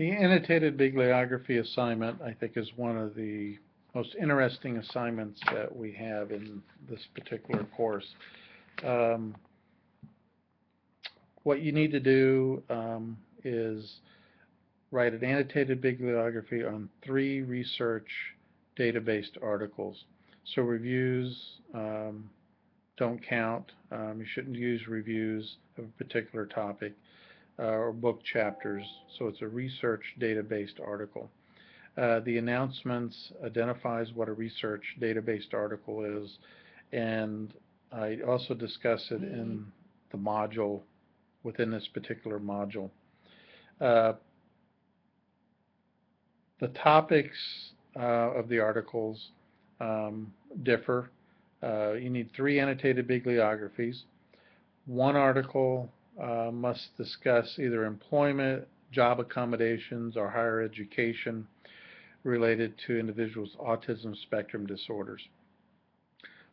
The annotated bibliography assignment, I think, is one of the most interesting assignments that we have in this particular course. Um, what you need to do is write an annotated bibliography on 3 research database articles. So reviews don't count. You shouldn't use reviews of a particular topic or book chapters. So it's a research database article. The announcements identifies what a research database article is, and I also discuss it in the module within this particular module. Uh, the topics of the articles differ. You need 3 annotated bibliographies. One article must discuss either employment, job accommodations, or higher education related to individuals with autism spectrum disorders.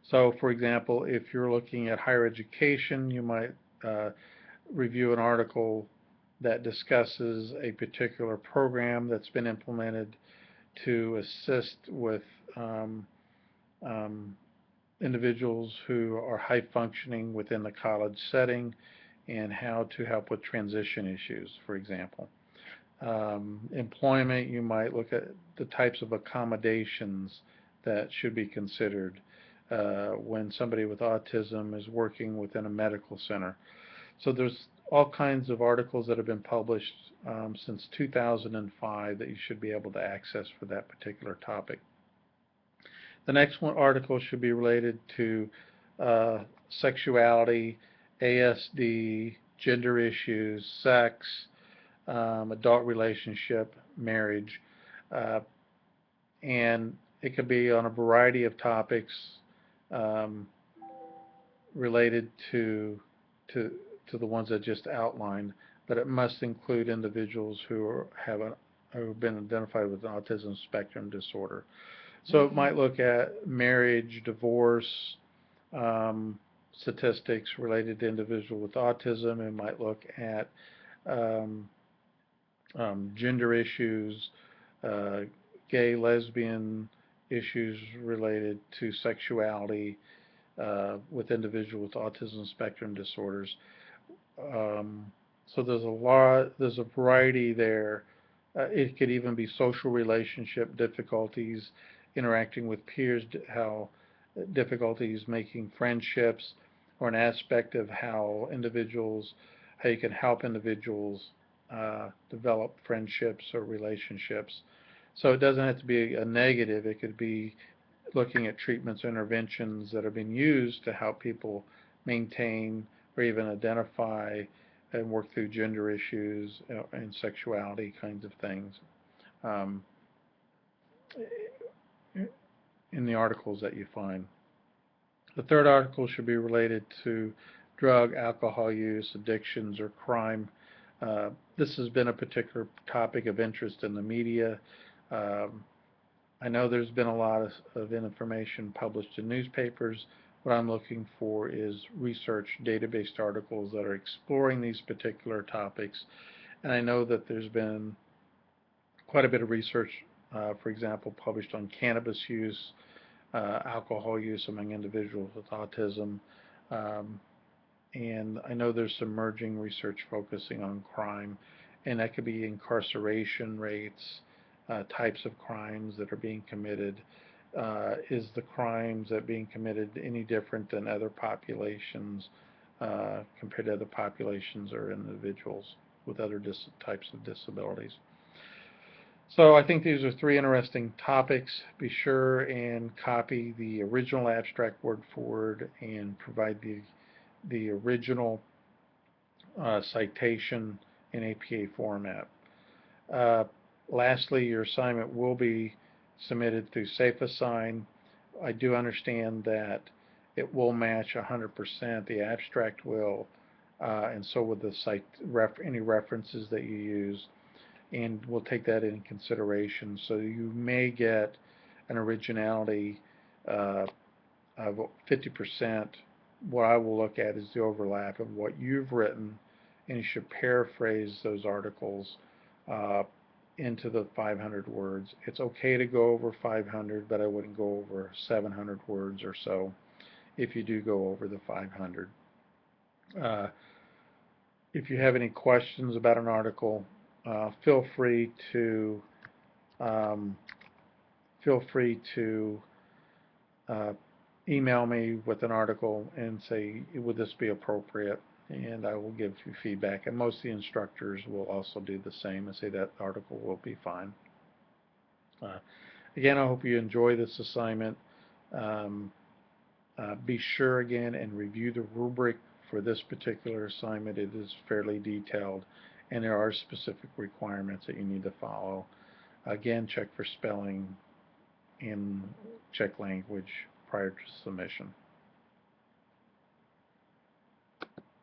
So, for example, if you're looking at higher education, you might review an article that discusses a particular program that's been implemented to assist with individuals who are high functioning within the college setting and how to help with transition issues, for example. Employment, you might look at the types of accommodations that should be considered when somebody with autism is working within a medical center. So there's all kinds of articles that have been published since 2005 that you should be able to access for that particular topic. The next one article should be related to sexuality, ASD, gender issues, sex, adult relationship, marriage, and it could be on a variety of topics um, related to the ones I just outlined, but it must include individuals who have been identified with an autism spectrum disorder. So it might look at marriage, divorce, um, statistics related to individuals with autism. It might look at um, gender issues, uh, gay, lesbian issues related to sexuality with individuals with autism spectrum disorders. So there's a variety there. It could even be social relationship difficulties, interacting with peers, how difficulties making friendships, or an aspect of how you can help individuals develop friendships or relationships. So it doesn't have to be a negative. It could be looking at treatments or interventions that are being used to help people maintain or even identify and work through gender issues and sexuality kinds of things um, in the articles that you find. The third article should be related to drug, alcohol use, addictions, or crime. This has been a particular topic of interest in the media. Um, I know there's been a lot of information published in newspapers. What I'm looking for is research database articles that are exploring these particular topics. And I know that there's been quite a bit of research, for example, published on cannabis use, alcohol use among individuals with autism. Um, and I know there's some emerging research focusing on crime, and that could be incarceration rates, types of crimes that are being committed. Is the crimes that are being committed any different than other populations compared to other populations or individuals with other types of disabilities? So I think these are 3 interesting topics. Be sure and copy the original abstract word for word and provide the original citation in APA format. Uh, Lastly, your assignment will be submitted through SafeAssign. I do understand that it will match 100%, the abstract will, and so will any references that you use, and we'll take that into consideration. So you may get an originality uh, of 50%. What I will look at is the overlap of what you've written, and you should paraphrase those articles uh, into the 500 words. It's okay to go over 500, but I wouldn't go over 700 words or so if you do go over the 500. If you have any questions about an article, feel free to um, feel free to uh, email me with an article and say, would this be appropriate? And I will give you feedback. And most of the instructors will also do the same and say that article will be fine. Again, I hope you enjoy this assignment. Um, be sure again and review the rubric for this particular assignment. It is fairly detailed, and there are specific requirements that you need to follow. Again, check for spelling and check language prior to submission.